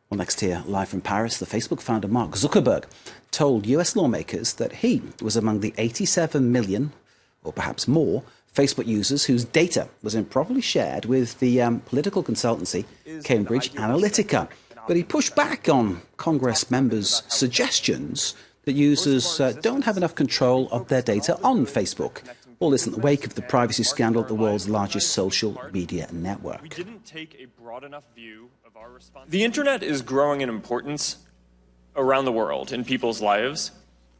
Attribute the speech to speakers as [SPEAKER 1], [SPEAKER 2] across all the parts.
[SPEAKER 1] Well, next here, live from Paris, the Facebook founder Mark Zuckerberg told US lawmakers that he was among the 87 million, or perhaps more, Facebook users whose data was improperly shared with the political consultancy Cambridge Analytica. But he pushed back on Congress members' suggestions that users don't have enough control of their data on Facebook. All this in the wake of the privacy scandal at the world's largest social media network.
[SPEAKER 2] We didn't take a broad enough view of our response. The internet is growing in importance around the world in people's lives,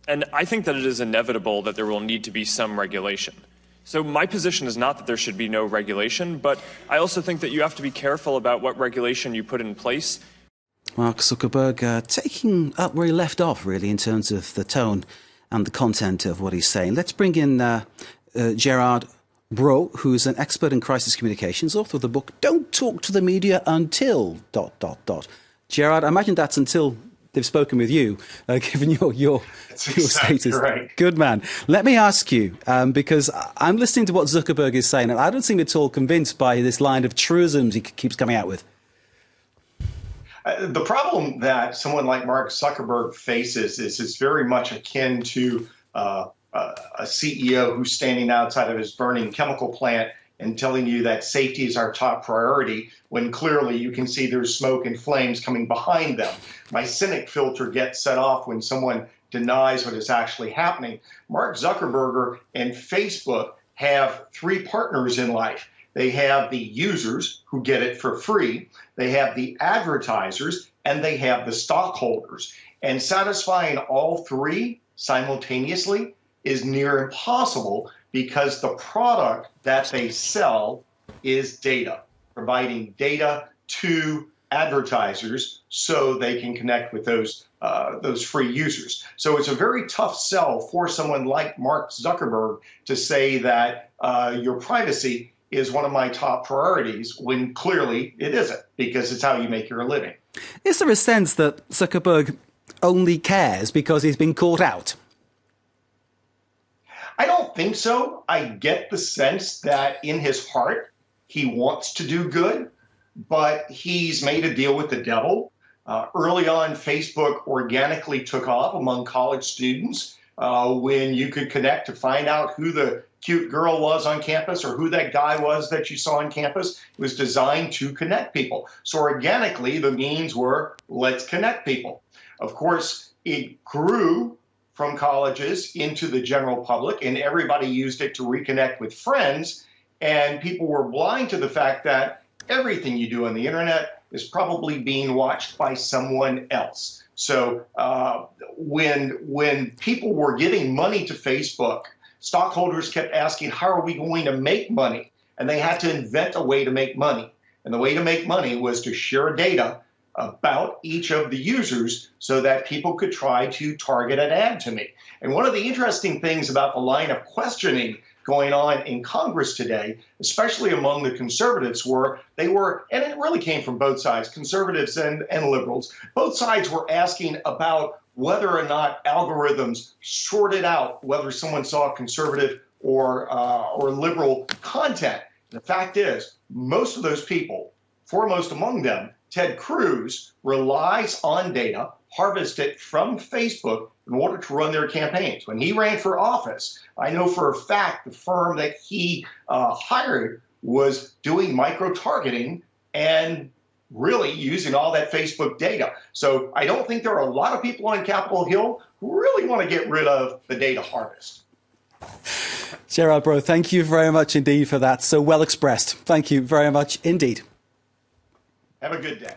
[SPEAKER 2] and I think that it is inevitable that there will need to be some regulation. So my position is not that there should be no regulation, but I also think that you have to be careful about what regulation you put in place.
[SPEAKER 1] Mark Zuckerberg taking up where he left off, really, in terms of the tone and the content of what he's saying. Let's bring in Gerard Bro, who's an expert in crisis communications, author of the book Don't Talk to the Media Until... Gerard, I imagine that's until they've spoken with you, given your status.
[SPEAKER 3] Right.
[SPEAKER 1] Good man. Let me ask you, because I'm listening to what Zuckerberg is saying, and I don't seem at all convinced by this line of truisms he keeps coming out with.
[SPEAKER 3] The problem that someone like Mark Zuckerberg faces is it's very much akin to a CEO who's standing outside of his burning chemical plant and telling you that safety is our top priority when clearly you can see there's smoke and flames coming behind them. My cynic filter gets set off when someone denies what is actually happening. Mark Zuckerberg and Facebook have three partners in life. They have the users who get it for free, they have the advertisers, and they have the stockholders. And satisfying all three simultaneously is near impossible because the product that they sell is data, providing data to advertisers so they can connect with those free users. So it's a very tough sell for someone like Mark Zuckerberg to say that your privacy is one of my top priorities when clearly it isn't, because it's how you make your living.
[SPEAKER 1] Is there a sense that Zuckerberg only cares because he's been caught out?
[SPEAKER 3] I don't think so. I get the sense that in his heart, he wants to do good, but he's made a deal with the devil. Early on, Facebook organically took off among college students when you could connect to find out who the cute girl was on campus or who that guy was that you saw on campus. It was designed to connect people. So organically, the means were, let's connect people. Of course, it grew from colleges into the general public, and everybody used it to reconnect with friends. And people were blind to the fact that everything you do on the internet is probably being watched by someone else. So when people were giving money to Facebook, stockholders kept asking, how are we going to make money? And they had to invent a way to make money. And the way to make money was to share data about each of the users so that people could try to target an ad to me. And one of the interesting things about the line of questioning going on in Congress today, especially among the conservatives, and it really came from both sides, conservatives and liberals, both sides were asking about whether or not algorithms sorted out whether someone saw conservative or liberal content. The fact is, most of those people, foremost among them, Ted Cruz, relies on data harvested from Facebook in order to run their campaigns. When he ran for office, I know for a fact the firm that he hired was doing micro-targeting and really using all that Facebook data. So I don't think there are a lot of people on Capitol Hill who really want to get rid of the data harvest.
[SPEAKER 1] Gerard Bro, thank you very much indeed for that. So well expressed. Thank you very much indeed.
[SPEAKER 3] Have a good day.